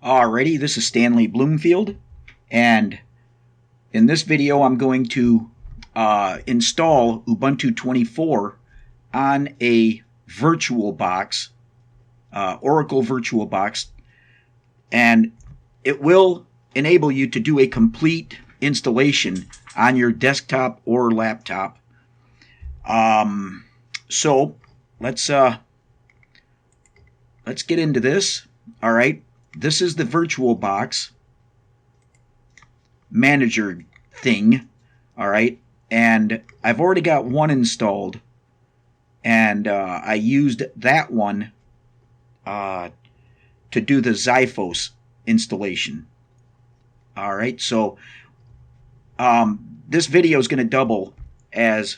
Alrighty, this is Stanley Bloomfield, and in this video I'm going to install Ubuntu 24 on a VirtualBox, Oracle VirtualBox, and it will enable you to do a complete installation on your desktop or laptop. So let's get into this. All right. This is the VirtualBox manager thing, all right, and I've already got one installed, and I used that one to do the Xiphos installation. All right, so this video is going to double as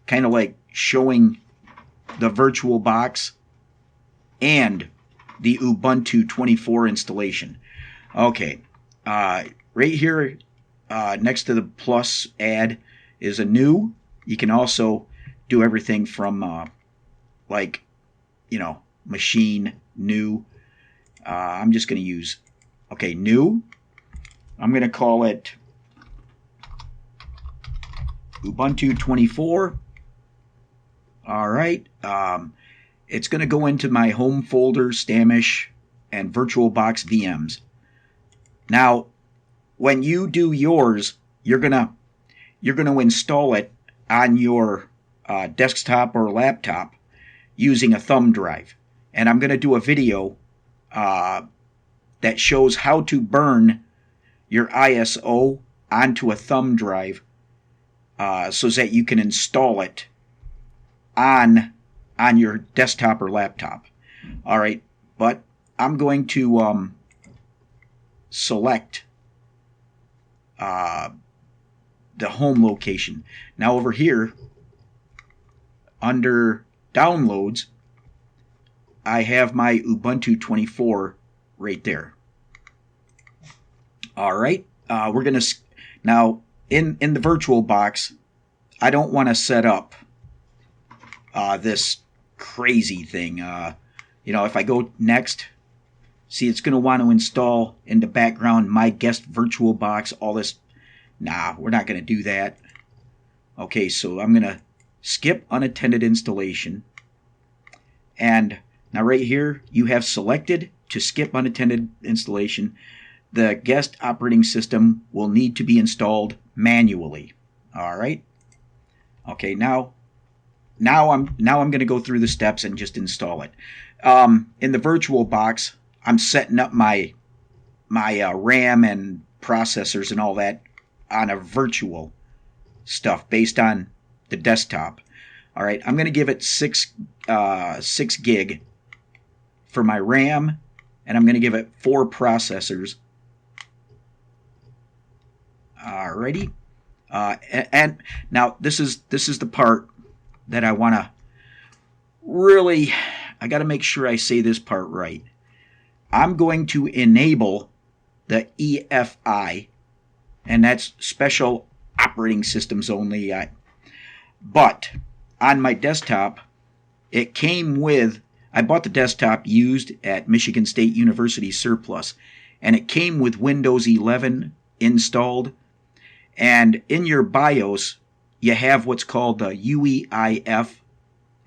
kind of like showing the VirtualBox and the Ubuntu 24 installation. Okay, right here next to the plus add is a new. You can also do everything from like, you know, machine, new. I'm just going to use, okay, new. I'm going to call it Ubuntu 24. All right. It's going to go into my home folder, Stamish, and VirtualBox VMs. Now, when you do yours, you're gonna install it on your desktop or laptop using a thumb drive. And I'm going to do a video that shows how to burn your ISO onto a thumb drive so that you can install it on your desktop or laptop. All right, but I'm going to select the home location. Now over here under downloads, I have my Ubuntu 24 right there. All right, we're gonna now in the VirtualBox, I don't want to set up this crazy thing. You know, if I go next, see, it's going to want to install in the background my guest VirtualBox, all this. Nah, we're not going to do that. Okay, so I'm going to skip unattended installation. And now right here, you have selected to skip unattended installation. The guest operating system will need to be installed manually. All right. Okay, now I'm going to go through the steps and just install it. In the VirtualBox, I'm setting up my RAM and processors and all that on a virtual stuff based on the desktop. All right, I'm going to give it 6 gig for my RAM, and I'm going to give it 4 processors. Alrighty, and now this is the part that I want to really, I got to make sure I say this part right. I'm going to enable the EFI, and that's special operating systems only. But on my desktop, it came with, I bought the desktop used at Michigan State University Surplus, and it came with Windows 11 installed. And in your BIOS, you have what's called the UEFI,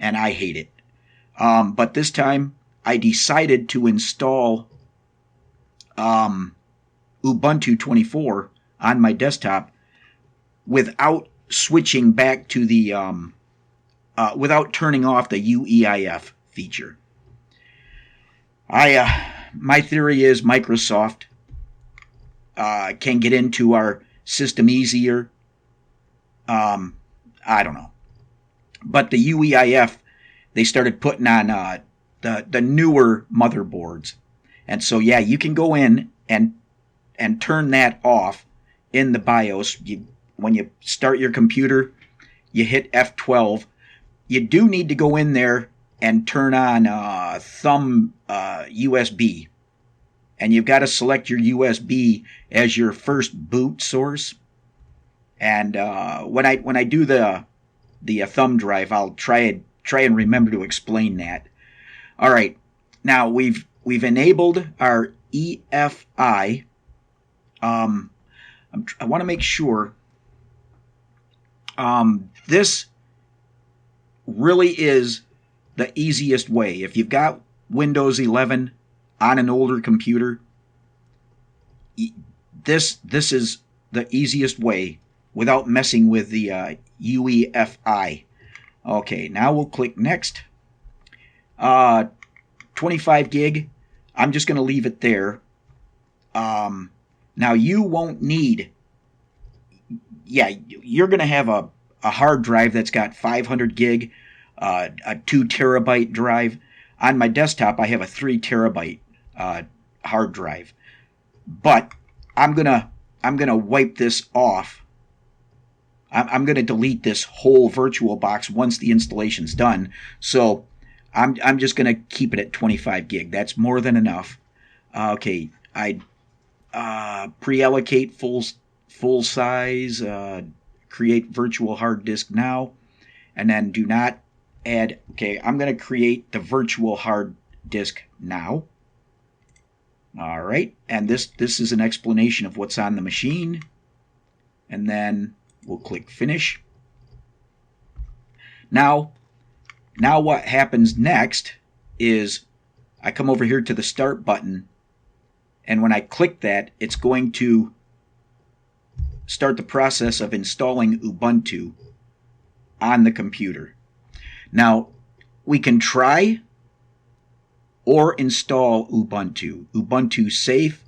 and I hate it. But this time, I decided to install Ubuntu 24 on my desktop without switching back to the, without turning off the UEFI feature. My theory is Microsoft can get into our system easier. I don't know. But the UEFI, they started putting on the newer motherboards. And so, yeah, you can go in and turn that off in the BIOS. When you start your computer, you hit F12. You do need to go in there and turn on thumb USB. And you've got to select your USB as your first boot source. And when I do the thumb drive, I'll try and remember to explain that. All right, now we've enabled our UEFI. I want to make sure. This really is the easiest way. If you've got Windows 11 on an older computer, this is the easiest way without messing with the UEFI. Okay, now we'll click next. 25 gig. I'm just going to leave it there. Now you won't need, you're going to have a hard drive that's got 500 gig, a 2 terabyte drive. On my desktop, I have a 3 terabyte hard drive. But I'm gonna wipe this off. I'm gonna delete this whole VirtualBox once the installation's done. So I'm just gonna keep it at 25 gig. That's more than enough. Okay, I pre-allocate full size. Create virtual hard disk now, and then do not add. Okay, I'm gonna create the virtual hard disk now. All right, and this is an explanation of what's on the machine, and then we'll click finish. Now what happens next is I come over here to the start button, and when I click that, it's going to start the process of installing Ubuntu on the computer. Now we can try or install Ubuntu. Ubuntu Safe,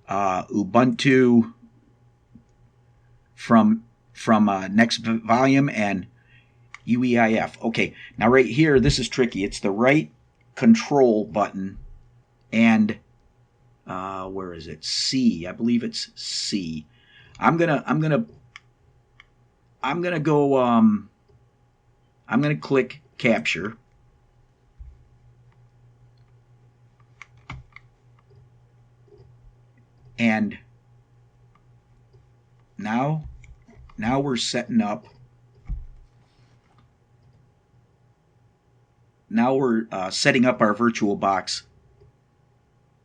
Ubuntu from Next Volume, and UEIF. Okay, now right here, this is tricky. It's the right control button, and where is it? C. I believe it's C. I'm gonna click capture. And now we're setting up. Now we're setting up our VirtualBox,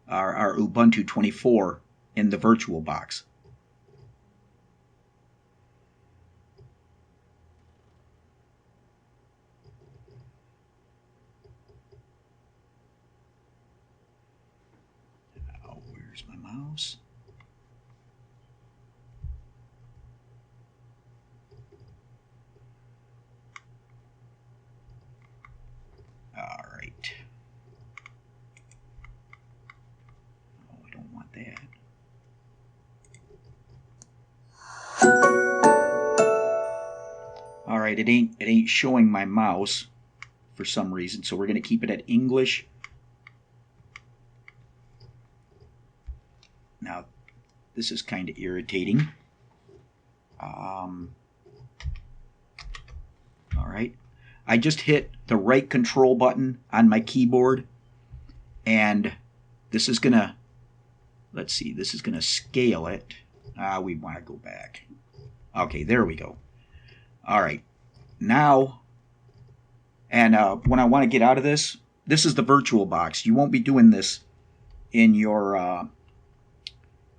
our Ubuntu 24 in the VirtualBox. Now, where's my mouse? All right. Oh, I don't want that. All right, it ain't showing my mouse for some reason, so we're going to keep it at English. Now, this is kind of irritating. All right. I just hit the right control button on my keyboard, and this is gonna, let's see, this is gonna scale it. We want to go back. Okay, there we go. All right, now, and when I want to get out of this, this is the VirtualBox. You won't be doing this in your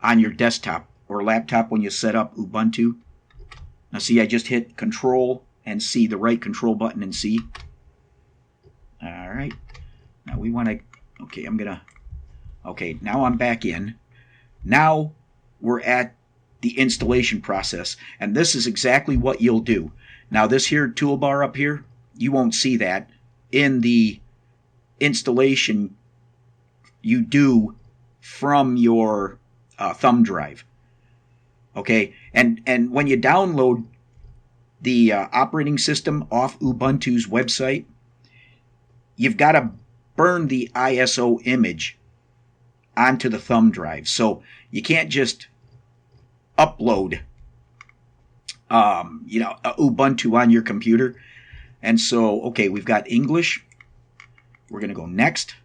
on your desktop or laptop when you set up Ubuntu. Now see, I just hit Control and C, the right control button and C. All right. Now we want to, okay, okay, now I'm back in. Now we're at the installation process, and this is exactly what you'll do. Now this here toolbar up here, you won't see that. In the installation, you do from your thumb drive. Okay, and when you download the operating system off Ubuntu's website, you've got to burn the ISO image onto the thumb drive. So you can't just upload Ubuntu on your computer. And so, okay, we've got English. We're going to go next.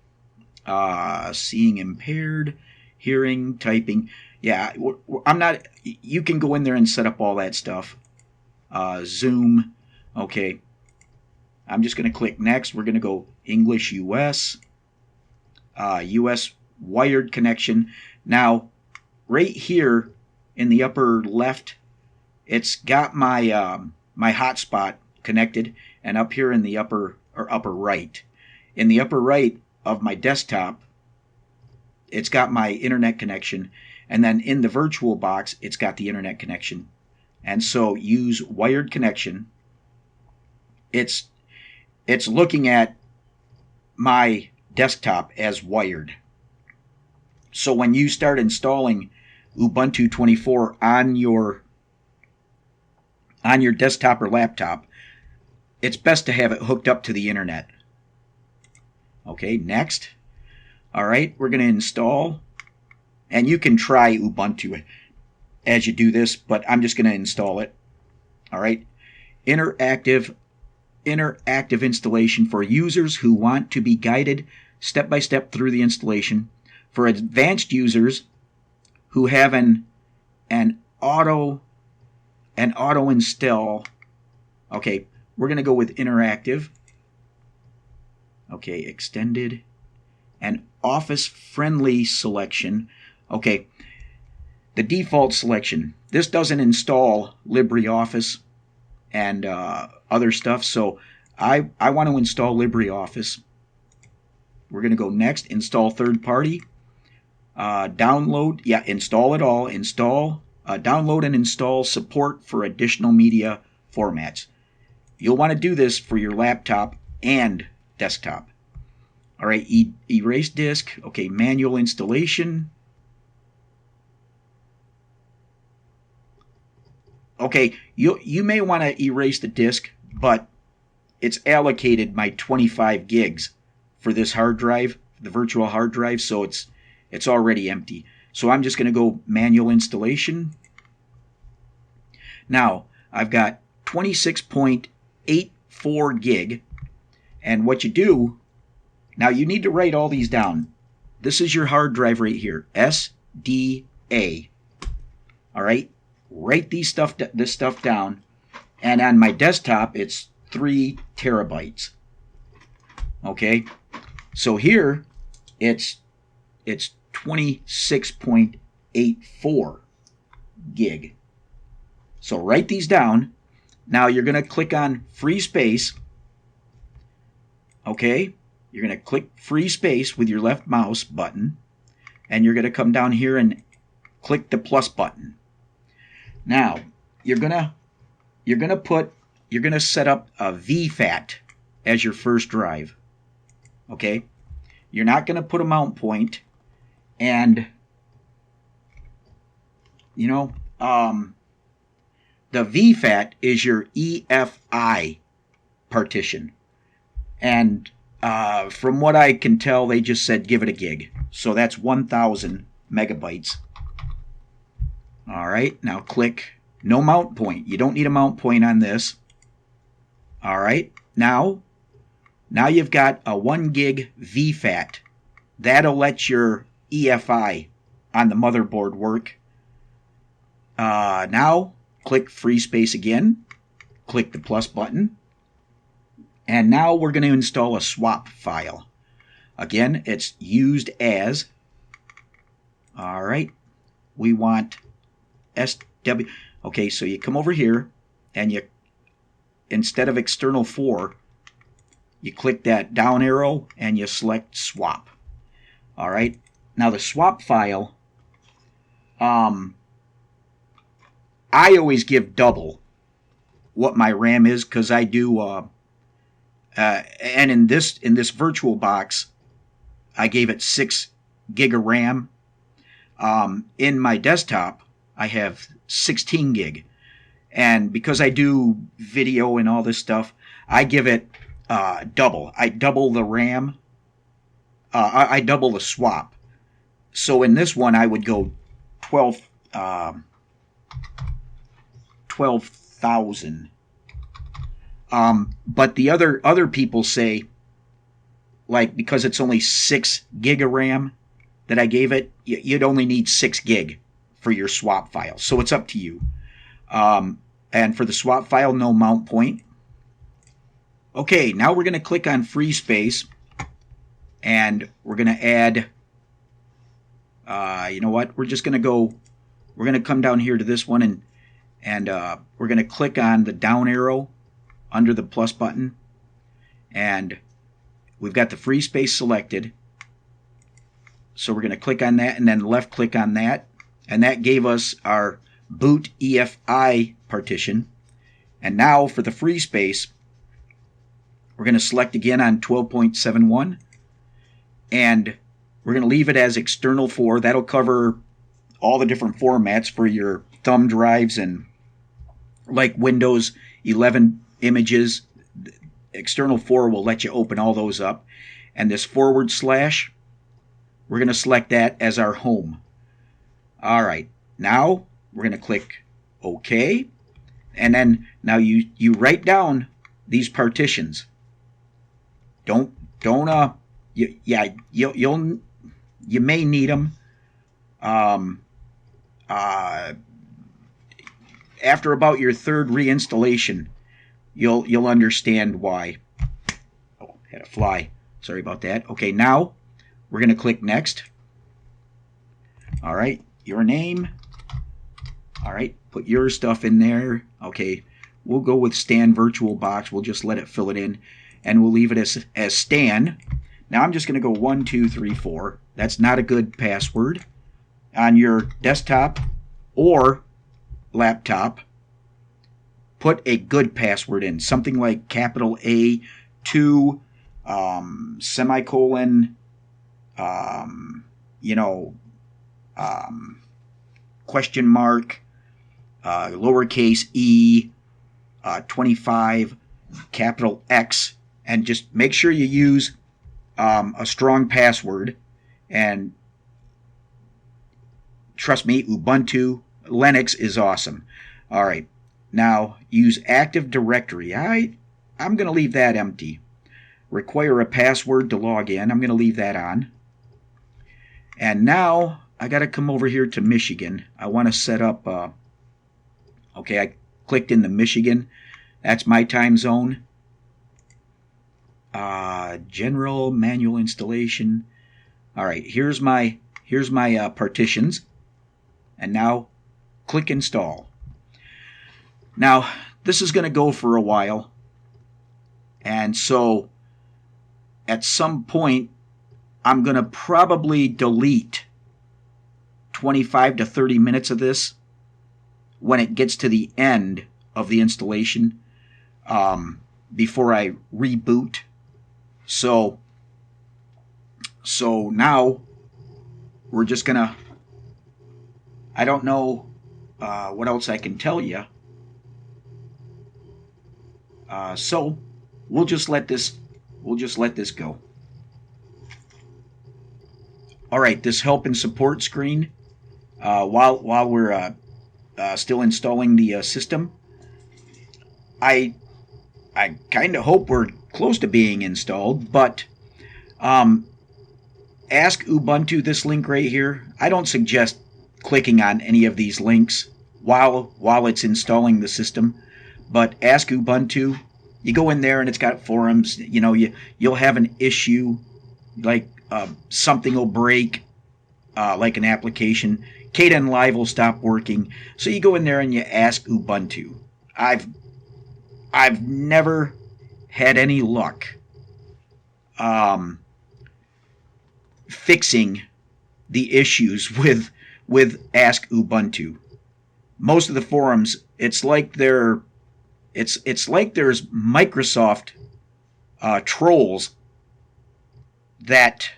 Seeing impaired, hearing, typing. Yeah, I'm not, you can go in there and set up all that stuff. Zoom. Okay. I'm just going to click next. We're going to go English US. US wired connection. Now, right here in the upper left, it's got my my hotspot connected, and up here in the upper right, in the upper right of my desktop, it's got my internet connection, and then in the virtual box, it's got the internet connection. And so use wired connection. It's looking at my desktop as wired. So when you start installing Ubuntu 24 on your desktop or laptop, it's best to have it hooked up to the internet. Okay, next. All right, we're going to install, and you can try Ubuntu as you do this, but I'm just going to install it. All right, interactive installation for users who want to be guided step by step through the installation. For advanced users who have an auto install. Okay, we're going to go with interactive. Okay, extended and office friendly selection. Okay, the default selection. This doesn't install LibreOffice and other stuff, so I want to install LibreOffice. We're going to go next, install third party. Download, yeah, install it all. Download and install support for additional media formats. You'll want to do this for your laptop and desktop. All right, erase disk. Okay, manual installation. Okay, you may want to erase the disk, but it's allocated my 25 gigs for this hard drive, the virtual hard drive, so it's already empty. So I'm just going to go manual installation. Now, I've got 26.84 gig, and what you do, now you need to write all these down. This is your hard drive right here, SDA. All right, write this stuff down, and on my desktop, it's 3 terabytes. Okay, so here, it's 26.84 gig. So write these down. Now you're going to click on free space. Okay, you're going to click free space with your left mouse button, and you're going to come down here and click the plus button. Now you're going to set up a VFAT as your first drive. Okay, you're not going to put a mount point, and the VFAT is your EFI partition, and from what I can tell, they just said give it a gig, so that's 1,000 megabytes. All right, now click no mount point. You don't need a mount point on this. All right, now you've got a 1 gig VFAT. That'll let your EFI on the motherboard work. Now click free space again, click the plus button, and now we're going to install a swap file. Again, it's used as. All right, we want SW. Okay, so you come over here, and you, instead of external 4, you click that down arrow and you select swap. All right, now the swap file, I always give double what my RAM is, because I do, and in this virtual box, I gave it 6 gig of RAM. In my desktop, I have 16 gig, and because I do video and all this stuff, I give it double. I double the RAM. I double the swap. So in this one, I would go 12,000. But the other people say, like, because it's only 6 gig of RAM that I gave it, you'd only need 6 gig for your swap file. So it's up to you. And for the swap file, no mount point. Okay, now we're going to click on free space, and we're going to add You know what? We're just going to go, we're going to come down here to this one, and we're going to click on the down arrow under the plus button, and we've got the free space selected. So we're going to click on that and then left click on that, and that gave us our boot EFI partition. And now for the free space, we're going to select again on 12.71, and we're going to leave it as external 4. That'll cover all the different formats for your thumb drives and like Windows 11 images. External 4 will let you open all those up. And this /, we're going to select that as our home. All right, now we're going to click OK. And then now you write down these partitions. You may need them. After about your third reinstallation, you'll understand why. Oh, had a fly. Sorry about that. Okay, now we're going to click next. All right, your name. All right, put your stuff in there. Okay, we'll go with Stan VirtualBox. We'll just let it fill it in, and we'll leave it as Stan. Now I'm just going to go 1, 2, 3, 4. That's not a good password. On your desktop or laptop, put a good password in. Something like capital A, 2, semicolon, question mark, lowercase e, 25, capital X, and just make sure you use a strong password. And trust me, Ubuntu Linux is awesome. All right, now use Active Directory. I'm going to leave that empty. Require a password to log in. I'm going to leave that on. And now I got to come over here to Michigan. I want to set up, okay, I clicked in the Michigan. That's my time zone. General manual installation. All right, here's my partitions. And now click install. Now this is going to go for a while, and so at some point I'm going to probably delete 25 to 30 minutes of this when it gets to the end of the installation, before I reboot. So now we're just gonna, I don't know what else I can tell you. So we'll just let this go. All right, this help and support screen, while we're still installing the system, I kind of hope we're close to being installed, but ask Ubuntu, this link right here. I don't suggest clicking on any of these links while it's installing the system, but ask Ubuntu. You go in there and it's got forums. You'll have an issue, like something will break, like an application. Kden Live will stop working. So you go in there and you ask Ubuntu. I've never had any luck fixing the issues with Ask Ubuntu. Most of the forums, it's like there's Microsoft trolls that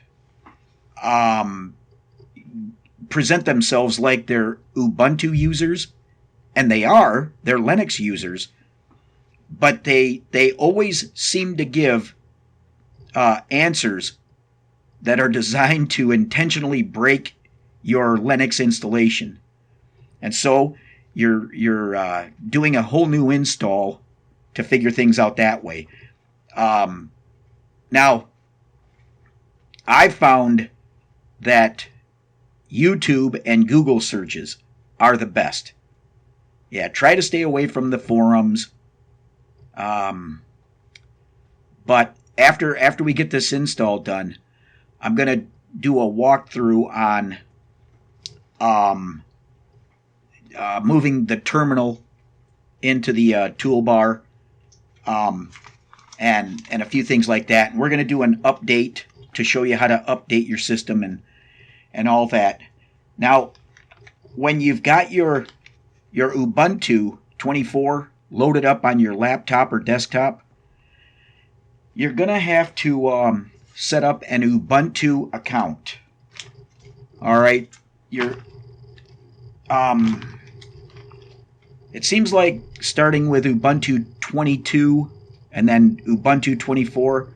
present themselves like they're Ubuntu users, and they're Linux users, but they always seem to give answers that are designed to intentionally break your Linux installation. And so you're doing a whole new install to figure things out that way. Now, I've found that YouTube and Google searches are the best. Yeah, try to stay away from the forums. But after we get this install done, I'm going to do a walkthrough on moving the terminal into the toolbar, and a few things like that. And we're going to do an update to show you how to update your system and all that. Now, when you've got your Ubuntu 24 loaded up on your laptop or desktop, you're going to have to set up an Ubuntu account. All right, it seems like starting with Ubuntu 22 and then Ubuntu 24,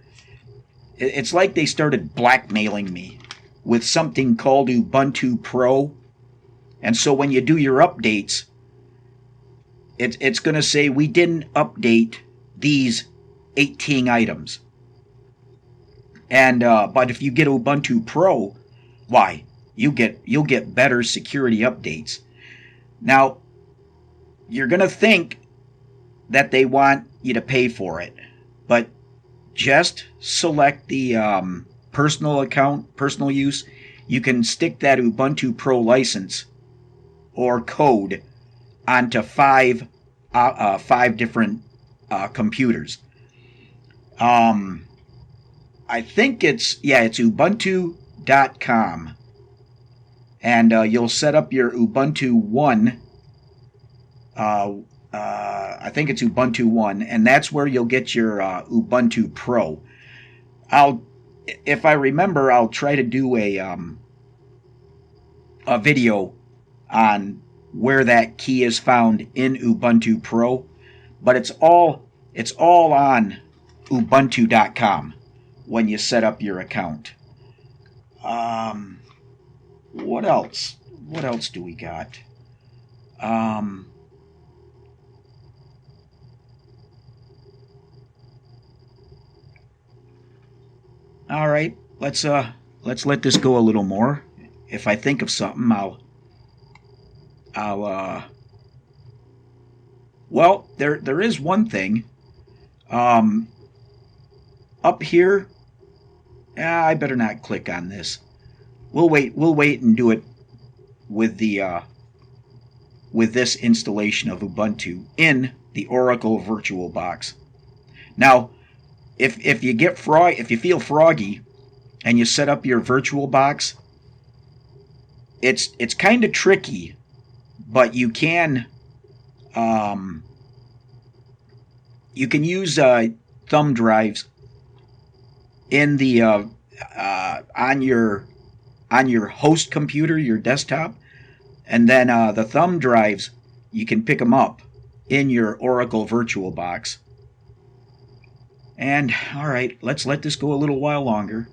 it's like they started blackmailing me with something called Ubuntu Pro. And so when you do your updates, it's going to say we didn't update these 18 items. And but if you get Ubuntu Pro, why? You'll get better security updates. Now, you're going to think that they want you to pay for it, but just select the personal account, personal use. You can stick that Ubuntu Pro license or code onto five different computers. I think it's Ubuntu.com, and you'll set up your Ubuntu One. I think it's Ubuntu One, and that's where you'll get your Ubuntu Pro. If I remember, I'll try to do a video on where that key is found in Ubuntu Pro, but it's all on Ubuntu.com when you set up your account. What else? What else do we got? All right, let's let this go a little more. If I think of something, well, there is one thing. Up here, I better not click on this. We'll wait and do it with the with this installation of Ubuntu in the Oracle VirtualBox. Now, if you feel froggy and you set up your VirtualBox, it's kind of tricky, but you can use thumb drives in the on your host computer, your desktop, and then the thumb drives, you can pick them up in your Oracle VirtualBox. And all right, let's let this go a little while longer.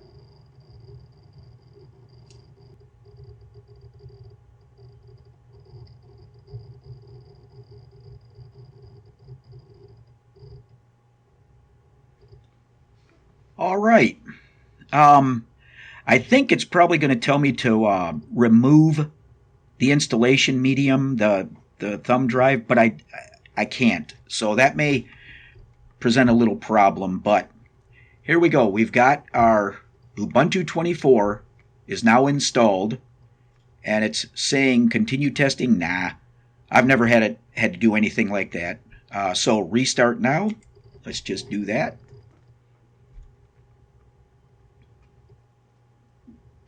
All right. I think it's probably going to tell me to remove the installation medium, the thumb drive, but I can't. So that may present a little problem, but here we go. We've got our Ubuntu 24 is now installed, and it's saying continue testing. Nah, I've never had to do anything like that. So restart now. Let's just do that.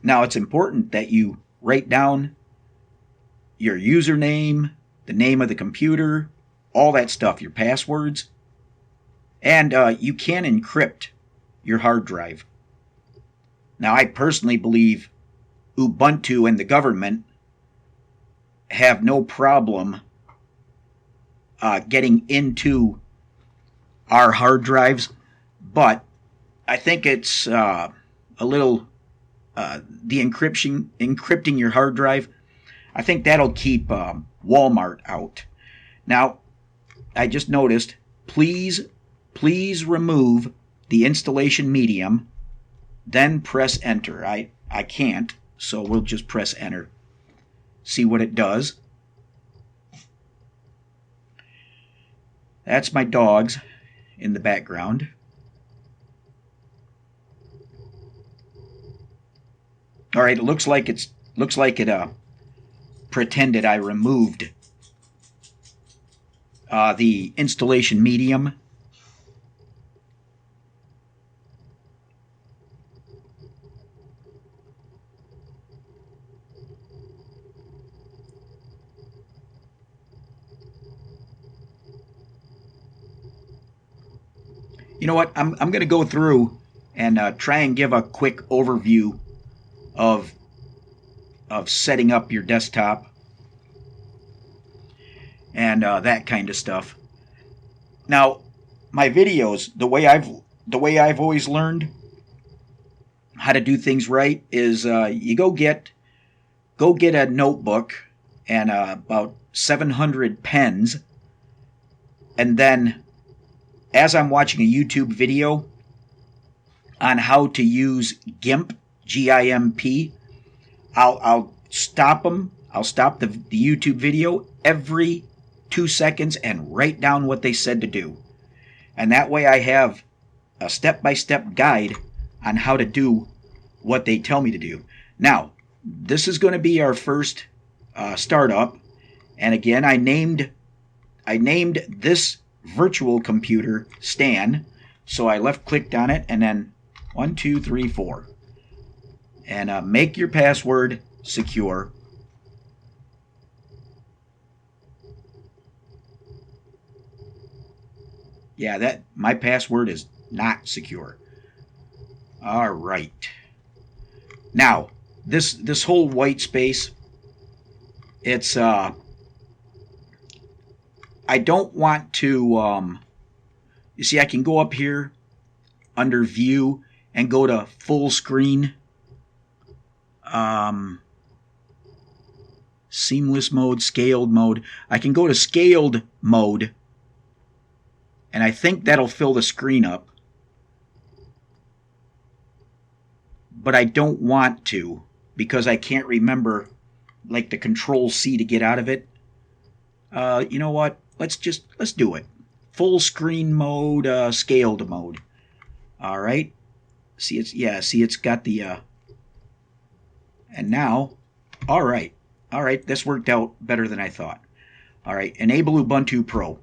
Now, it's important that you write down your username, the name of the computer, all that stuff, your passwords, and you can encrypt your hard drive. Now, I personally believe Ubuntu and the government have no problem getting into our hard drives, but I think it's a little... the encrypting your hard drive, I think that'll keep Walmart out. Now, I just noticed, please remove the installation medium, then press enter. I can't, so we'll just press enter. See what it does. That's my dogs in the background. All right, it looks like it pretended I removed the installation medium. You know what? I'm going to go through and try and give a quick overview of setting up your desktop and that kind of stuff. Now, my videos, the way I've always learned how to do things right is you go get a notebook and about 700 pens, and then as I'm watching a YouTube video on how to use GIMP, G-I-M-P, I'll stop them. I'll stop the YouTube video every 2 seconds and write down what they said to do. And that way I have a step-by-step guide on how to do what they tell me to do. Now, this is going to be our first startup. And again, I named this virtual computer Stan. So I left-clicked on it and then 1, 2, 3, 4. And make your password secure. Yeah, my password is not secure. All right. Now, this whole white space, it's I don't want to you see, I can go up here under view and go to full screen, seamless mode, scaled mode. I can go to scaled mode, and I think that'll fill the screen up. But I don't want to because I can't remember like the Control C to get out of it. You know what? Let's do it. Full screen mode, scaled mode. All right. See, it's got the and now, all right, this worked out better than I thought. All right, enable Ubuntu Pro.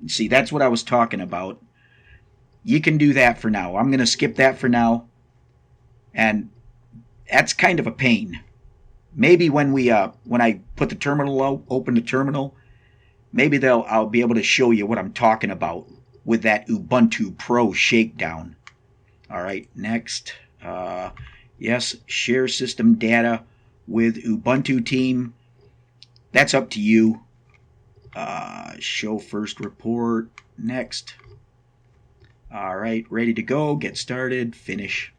See, that's what I was talking about. You can do that for now. I'm going to skip that for now, and that's kind of a pain. Maybe when I put the terminal out, open the terminal, maybe I'll be able to show you what I'm talking about with that Ubuntu Pro shakedown. All right, next. Yes, share system data with Ubuntu team. That's up to you. Show first report. Next. All right, ready to go. Get started. Finish.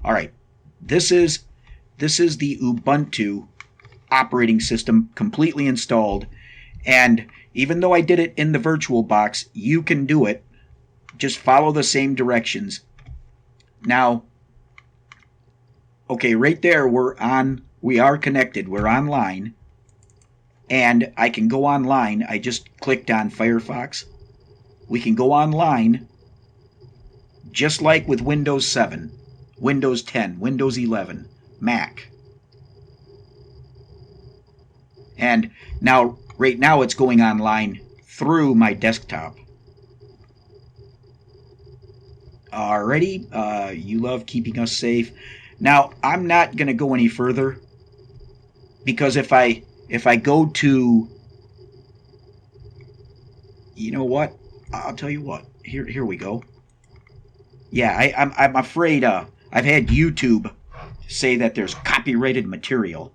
All right, this is the Ubuntu operating system completely installed. And even though I did it in the VirtualBox, you can do it. Just follow the same directions. Now, okay, right there we are connected. We're online. And I can go online. I just clicked on Firefox. We can go online just like with Windows 7, Windows 10, Windows 11, Mac. And now, right now it's going online through my desktop. Alrighty, you love keeping us safe. Now, I'm not going to go any further because if I go to, you know what? I'll tell you what. Here we go. Yeah, I'm afraid I've had YouTube say that there's copyrighted material.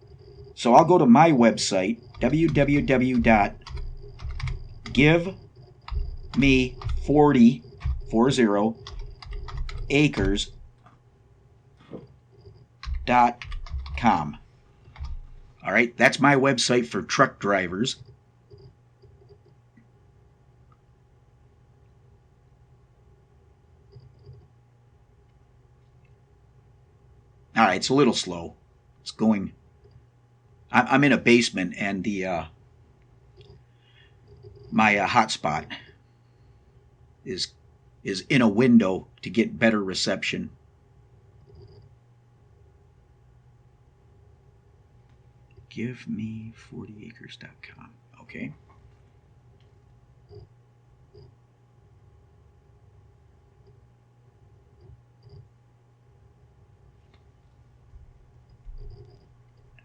So I'll go to my website, www.giveme40acres.com. All right, that's my website for truck drivers. All right, it's a little slow. It's going. I'm in a basement, and my hotspot is in a window to get better reception. giveme40acres.com. Okay.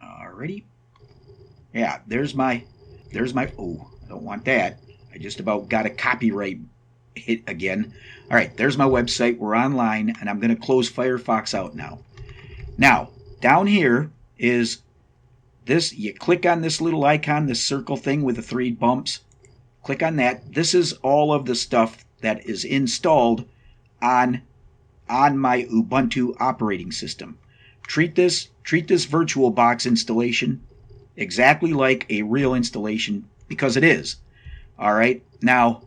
Alrighty. Yeah, there's my, oh, I don't want that. I just about got a copyright hit again. All right, there's my website. We're online, and I'm going to close Firefox out now. Now, down here is this. You click on this little icon, this circle thing with the 3 bumps. Click on that. This is all of the stuff that is installed on my Ubuntu operating system. Treat this VirtualBox installation exactly like a real installation, because it is. All right, now,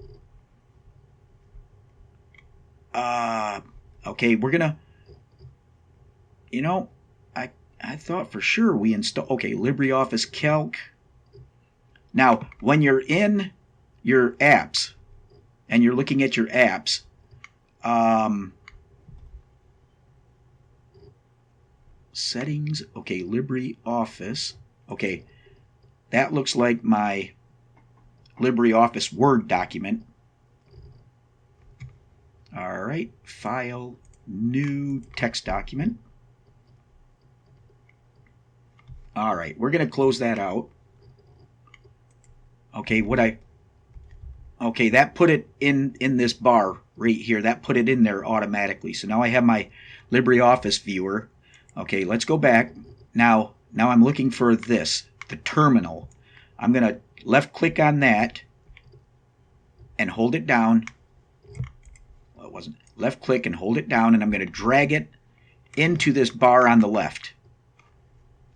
okay, we're gonna, I thought for sure we install. Okay, LibreOffice Calc. Now, when you're in your apps and you're looking at your apps, settings. Okay, LibreOffice. Okay, that looks like my LibreOffice Word document. All right, File, New Text Document. All right, we're going to close that out. Okay, okay, that put it in this bar right here. That put it in there automatically. So now I have my LibreOffice viewer. Okay, let's go back. Now I'm looking for this, the terminal. I'm going to left click on that and hold it down. Well, it wasn't. Left click and hold it down, and I'm going to drag it into this bar on the left.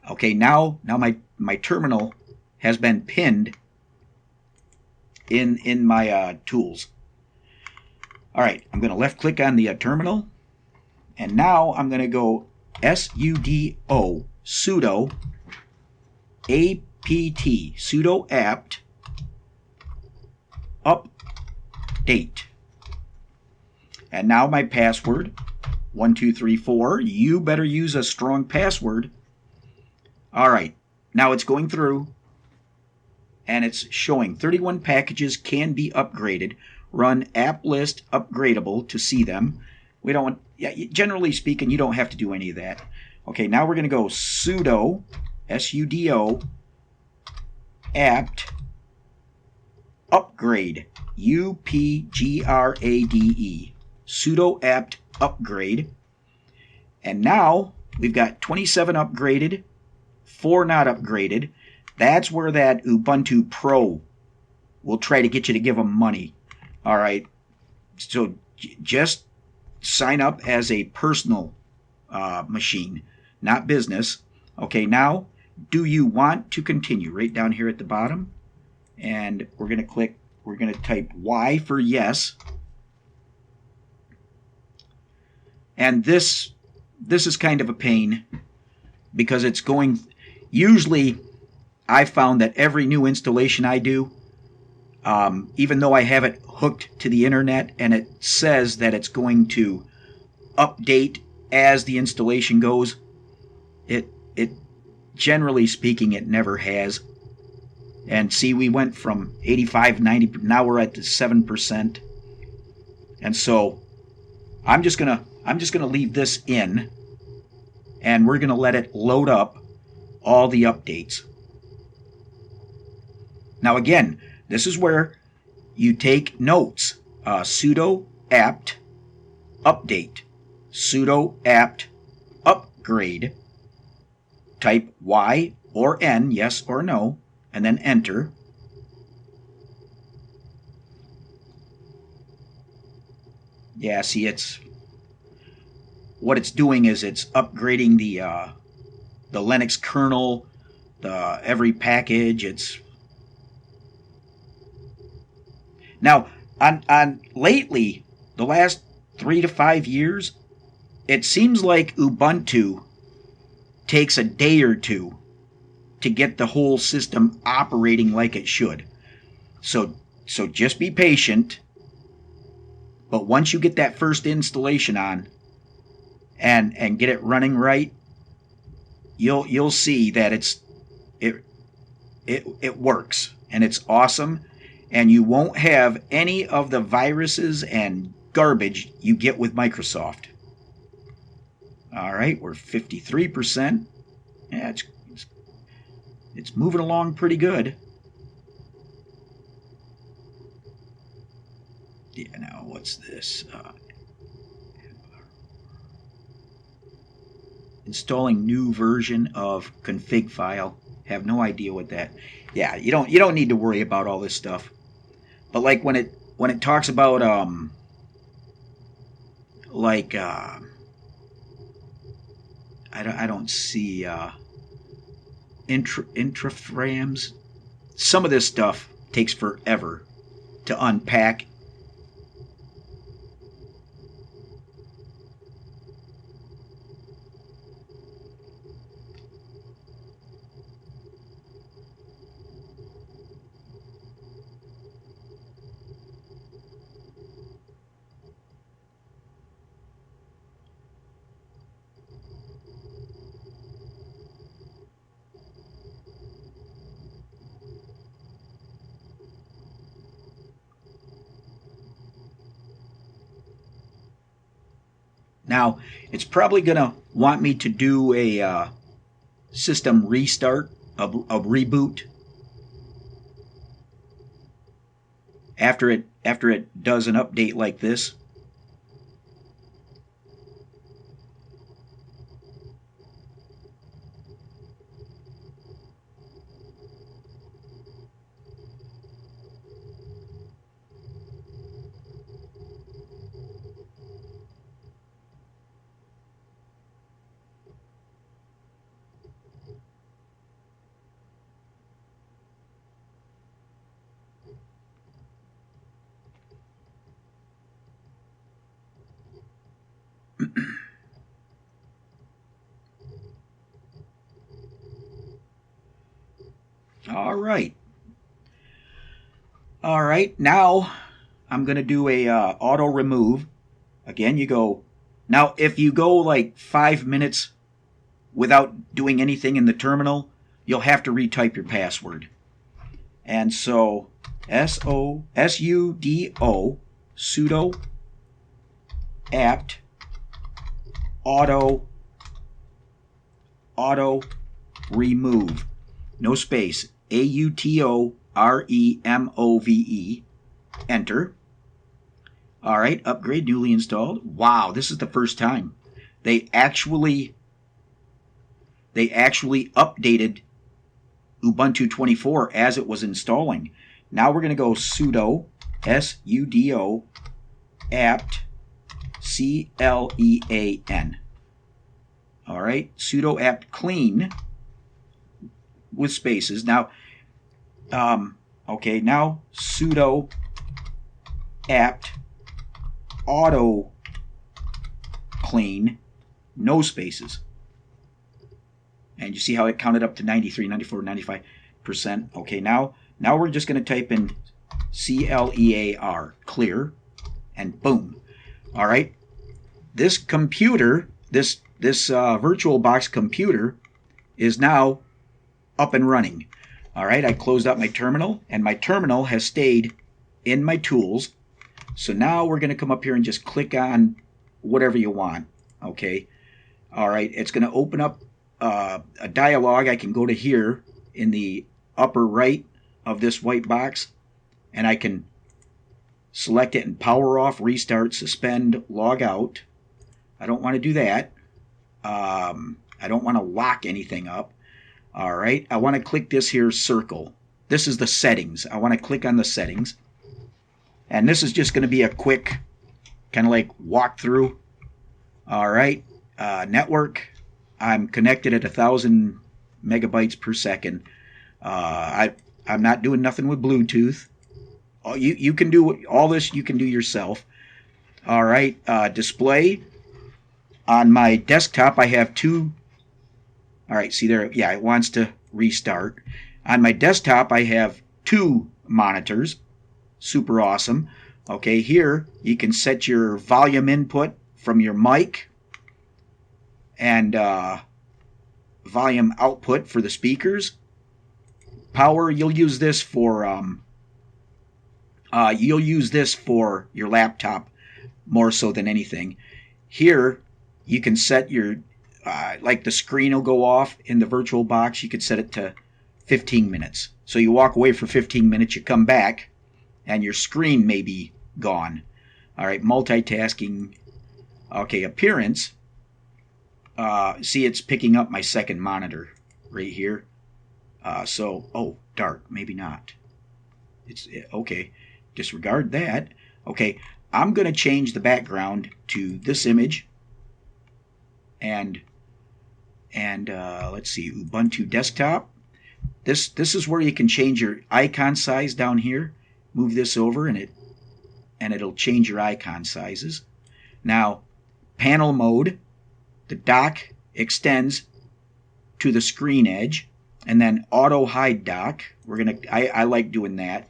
Okay, now my terminal has been pinned in my tools. All right, I'm going to left click on the terminal, and now I'm going to go sudo apt sudo apt update. And now my password 1234. You better use a strong password. All right, now it's going through and it's showing 31 packages can be upgraded. Run app list upgradable to see them. We don't want, yeah, generally speaking, you don't have to do any of that. Okay, now we're going to go sudo sudo apt upgrade upgrade sudo apt upgrade. And now we've got 27 upgraded, 4 not upgraded. That's where that Ubuntu Pro will try to get you to give them money. All right, so just sign up as a personal machine, not business. Okay, now, do you want to continue? Right down here at the bottom, and we're going to type Y for yes. And this is kind of a pain because it's going, usually I found that every new installation I do, even though I have it hooked to the internet and it says that it's going to update as the installation goes, it generally speaking, it never has. And see, we went from 85, 90, now we're at the 7%. And so I'm just gonna leave this in, and we're gonna let it load up all the updates. Now again, this is where you take notes. Sudo apt update, sudo apt upgrade. Type Y or N, yes or no, and then enter. Yeah, see, what it's doing is it's upgrading the Linux kernel, every package. It's now on lately, the last 3 to 5 years, it seems like Ubuntu takes a day or two to get the whole system operating like it should. So just be patient. But once you get that first installation on and get it running right, you'll see that it works, and it's awesome, and you won't have any of the viruses and garbage you get with Microsoft. All right, we're 53%. Yeah, it's moving along pretty good. Yeah, now what's this? Installing new version of config file. Have no idea what that. Yeah, you don't need to worry about all this stuff. But like when it talks about I don't see intraframes. Some of this stuff takes forever to unpack. Now, it's probably going to want me to do a system restart, a reboot, after it does an update like this. All right. All right, now I'm going to do a auto remove. Again, you go. Now, if you go like 5 minutes without doing anything in the terminal, you'll have to retype your password. And so sudo sudo apt auto remove, no space, AUTOREMOVE, enter. All right, upgrade newly installed. Wow, this is the first time they actually updated Ubuntu 24 as it was installing. Now we're going to go sudo sudo apt clean. All right, sudo apt clean with spaces. Now, okay, now sudo apt auto clean, no spaces. And you see how it counted up to 93, 94, 95%. Okay, now we're just going to type in clear, clear, and boom. All right, this computer, this VirtualBox computer is now up and running. All right, I closed out my terminal, and my terminal has stayed in my tools. So now we're going to come up here and just click on whatever you want. Okay, all right, it's going to open up a dialog. I can go to here in the upper right of this white box, and I can select it and power off, restart, suspend, log out. I don't want to do that. I don't want to lock anything up. All right, I want to click this here circle. This is the settings. I want to click on the settings. And this is just going to be a quick kind of like walkthrough. All right, network. I'm connected at 1,000 megabytes per second. I'm not doing nothing with Bluetooth. You can do all this. You can do yourself. All right, display. On my desktop, I have two. All right, see there. Yeah, it wants to restart. On my desktop, I have two monitors. Super awesome. Okay, here you can set your volume input from your mic and volume output for the speakers. Power, you'll use this for your laptop more so than anything. Here, you can set your like the screen will go off in the virtual box. You could set it to 15 minutes. So you walk away for 15 minutes, you come back, and your screen may be gone. All right, multitasking. Okay, appearance. See, it's picking up my second monitor right here. Oh, dark, maybe not. It's okay. Disregard that. Okay, I'm going to change the background to this image. And let's see, Ubuntu desktop. This is where you can change your icon size down here. Move this over and it'll change your icon sizes. Now, panel mode, the dock extends to the screen edge, and then auto hide dock. I like doing that.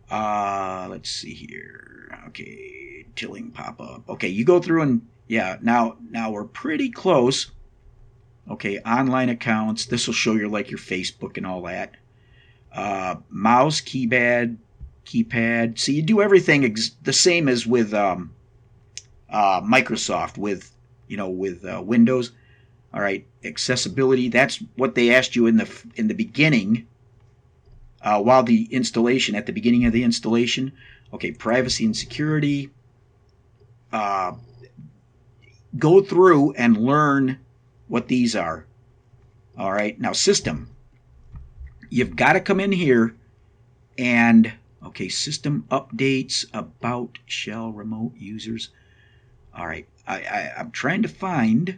Let's see here. Okay, tilling pop up. Okay, you go through and yeah, now we're pretty close. Okay, online accounts. This will show you like your Facebook and all that. Mouse, keypad. So you do everything the same as with Microsoft, with Windows. All right, accessibility. That's what they asked you in the beginning. While the installation, at the beginning of the installation. Okay, privacy and security. Go through and learn what these are. All right, now system. You've got to come in here and, okay, system updates, about, shell, remote users. All right, I'm trying to find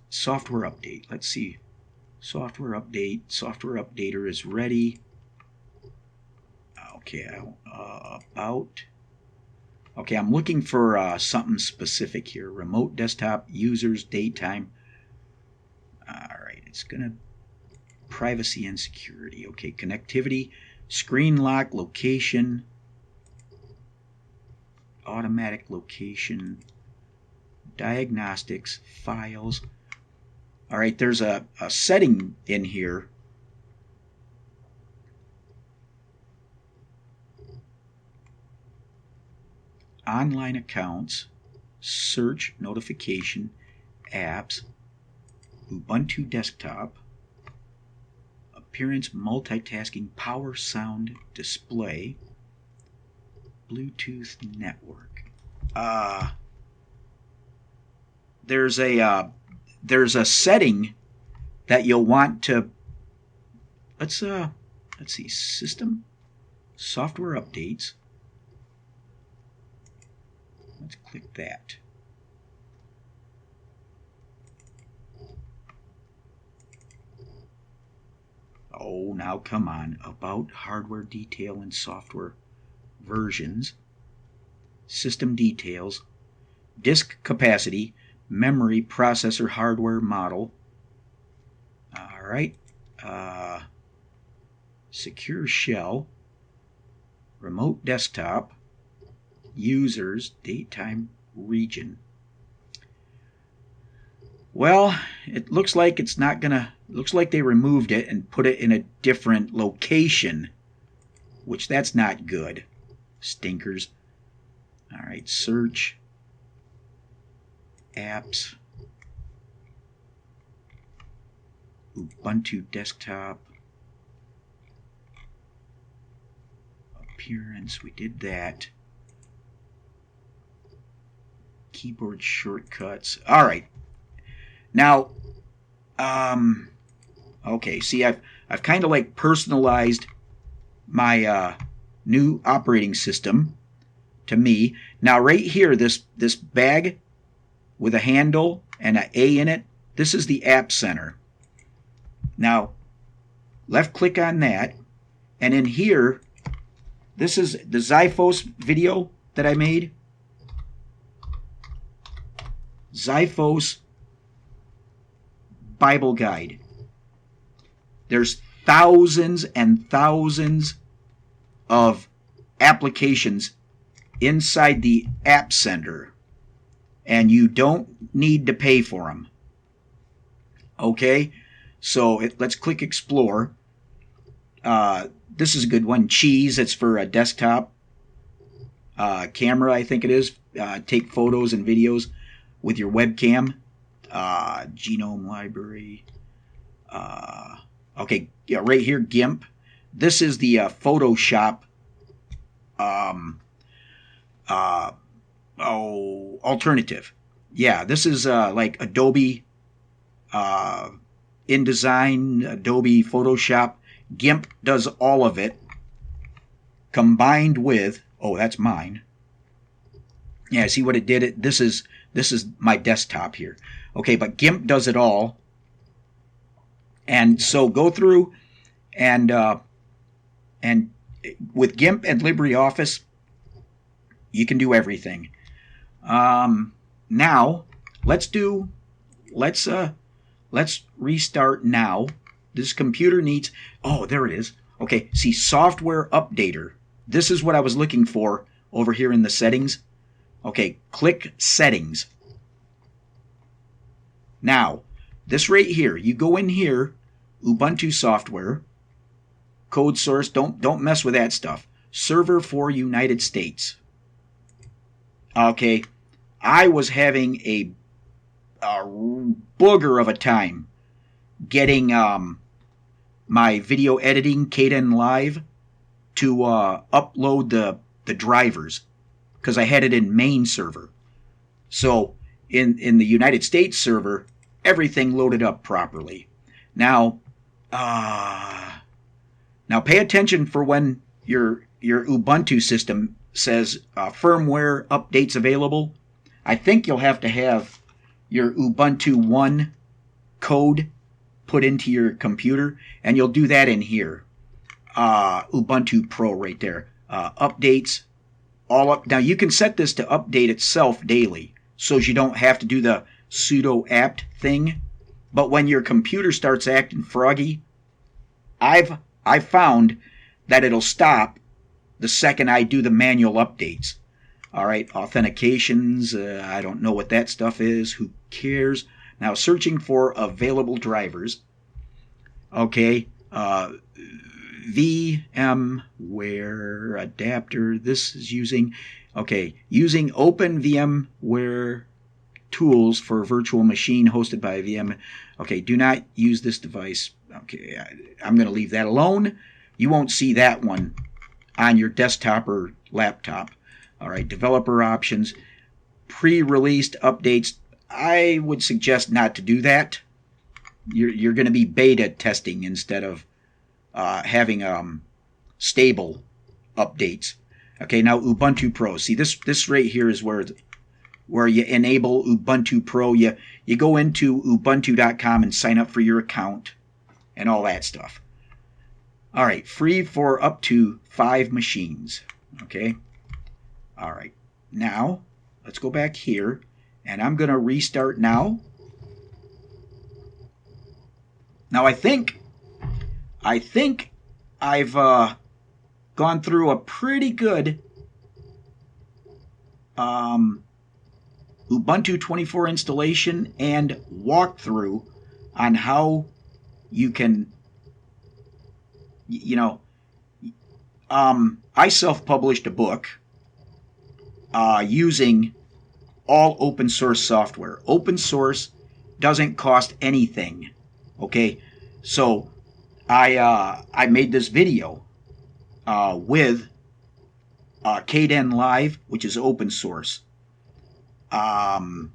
software update. Let's see. Software update. Software updater is ready. Okay, about. Okay, I'm looking for something specific here. Remote desktop, users, daytime. All right, it's going to privacy and security. Okay, connectivity, screen lock, location, automatic location, diagnostics, files. All right, there's a setting in here. Online accounts, search, notification, apps, Ubuntu desktop, appearance, multitasking, power, sound, display, Bluetooth network. There's a setting that you'll want to. Let's see, system, software updates. Let's click that. Oh, now come on. About, hardware detail and software versions, system details, disk capacity, memory, processor, hardware model. All right. Secure shell, remote desktop, users, daytime, region. Well, it looks like it's not gonna. Looks like they removed it and put it in a different location, which that's not good. Stinkers. All right, search, apps, Ubuntu desktop, appearance. We did that. Keyboard shortcuts. All right. Now, okay. See, I've kind of like personalized my new operating system to me. Now, right here, this bag with a handle and an A in it. This is the App Center. Now, left click on that, and in here, this is the Xiphos video that I made. Xiphos Bible Guide. There's thousands and thousands of applications inside the App Center. and you don't need to pay for them. Okay, so let's click Explore. This is a good one. Cheese, it's for a desktop camera, I think it is. Take photos and videos with your webcam. Genome library. Okay, yeah, right here, GIMP. This is the Photoshop alternative. Yeah, this is like Adobe InDesign, Adobe Photoshop. GIMP does all of it combined with, oh, that's mine. Yeah, see what it did? This is my desktop here. Okay, but GIMP does it all. And so go through and with GIMP and LibreOffice, you can do everything. Now let's restart now. This computer needs, oh, there it is. Okay, see, software updater. This is what I was looking for over here in the settings. Okay, click settings. Now, this right here, you go in here, Ubuntu software, code source, don't mess with that stuff. Server for United States. Okay, I was having a booger of a time getting my video editing Kdenlive to upload the drivers, because I had it in main server. So in the United States server, everything loaded up properly. Now pay attention for when your Ubuntu system says firmware updates available. I think you'll have to have your Ubuntu 1 code put into your computer, and you'll do that in here. Ubuntu Pro right there. Updates all up. Now you can set this to update itself daily, so you don't have to do the sudo apt thing. But when your computer starts acting froggy, I've found that it'll stop the second I do the manual updates. All right, authentications, I don't know what that stuff is. Who cares? Now, searching for available drivers. Okay, VMware adapter. This is using, okay, using Open VMware tools for virtual machine hosted by VM. Okay, do not use this device. Okay, I'm going to leave that alone. You won't see that one on your desktop or laptop. All right, developer options, pre-released updates. I would suggest not to do that. You're going to be beta testing instead of having stable updates. Okay, now Ubuntu Pro. See, this right here is where you enable Ubuntu Pro. You go into ubuntu.com and sign up for your account and all that stuff. All right, free for up to 5 machines. Okay. All right, now let's go back here, and I'm going to restart now. Now I think I've gone through a pretty good Ubuntu 24 installation and walkthrough on how you can, I self-published a book using all open source software. Open source doesn't cost anything. Okay, so I made this video with Kdenlive, which is open source. When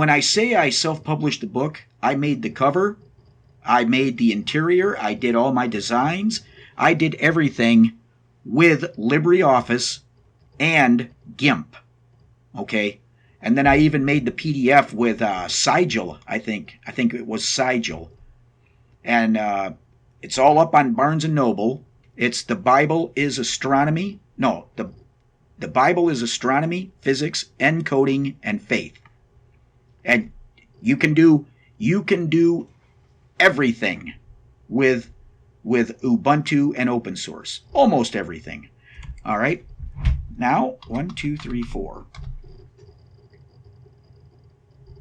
I say I self-published the book, I made the cover, I made the interior, I did all my designs, I did everything with LibreOffice and GIMP. Okay, and then I even made the PDF with Sigil. I think it was Sigil, and it's all up on Barnes and Noble. It's The Bible is Astronomy. No, the Bible is Astronomy, Physics, Encoding, and Faith. And you can do everything with Ubuntu and open source. Almost everything. All right. Now, 1, 2, 3, 4.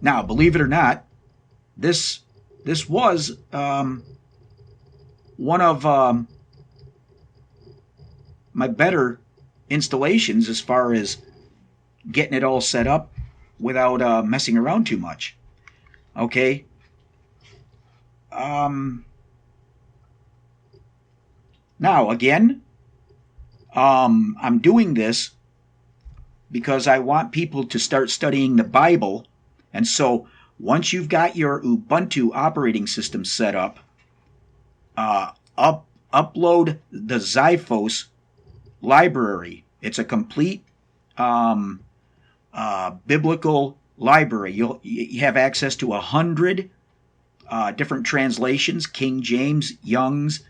Now, believe it or not, this was one of my better installations as far as getting it all set up without messing around too much. Okay. Now again, I'm doing this because I want people to start studying the Bible, and so once you've got your Ubuntu operating system set up, upload the Xiphos library. It's a complete biblical library. You have access to 100 different translations, King James, Young's.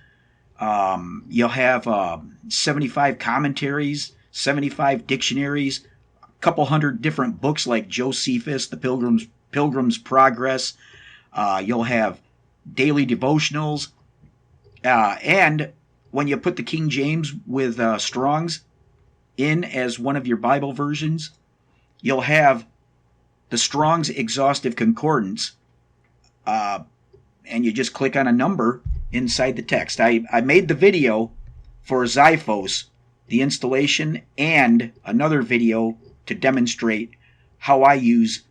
You'll have 75 commentaries, 75 dictionaries, a couple hundred different books like Josephus, the Pilgrim's Progress. You'll have daily devotionals. And when you put the King James with Strong's in as one of your Bible versions, you'll have the Strong's Exhaustive Concordance, and you just click on a number inside the text. I made the video for Xiphos, the installation, and another video to demonstrate how I use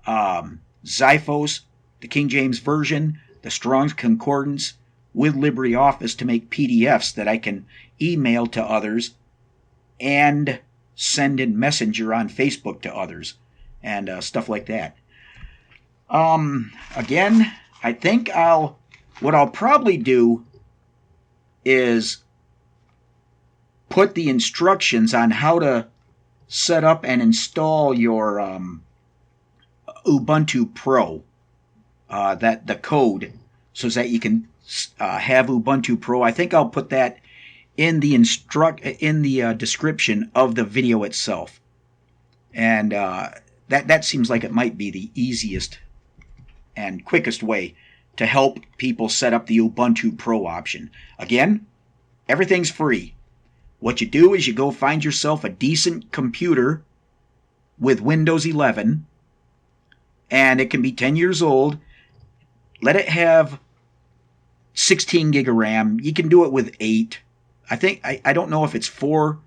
Xiphos, the King James Version, the Strong's Concordance, with LibreOffice to make PDFs that I can email to others and send in Messenger on Facebook to others and stuff like that. Again, I think what I'll probably do is put the instructions on how to set up and install your Ubuntu Pro, that the code, so that you can have Ubuntu Pro. I think I'll put that in the description of the video itself, and that seems like it might be the easiest and quickest way to help people set up the Ubuntu Pro option. Again, everything's free. What you do is you go find yourself a decent computer with Windows 11, and it can be 10 years old. Let it have 16 gig of RAM. You can do it with 8. I don't know if it's 4.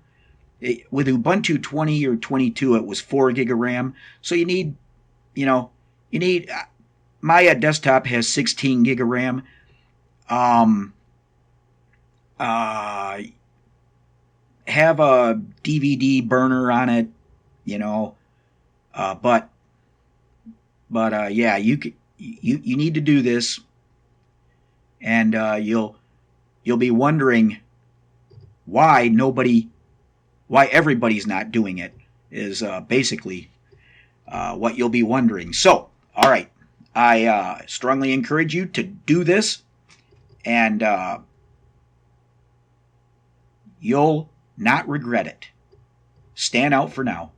With Ubuntu 20 or 22, it was 4 gig of RAM. So you need, my desktop has 16 gig of RAM. Have a DVD burner on it, but yeah, you need to do this, and you'll be wondering why everybody's not doing it, is basically what you'll be wondering. So, all right, I strongly encourage you to do this, and you'll not regret it. Stand out for now.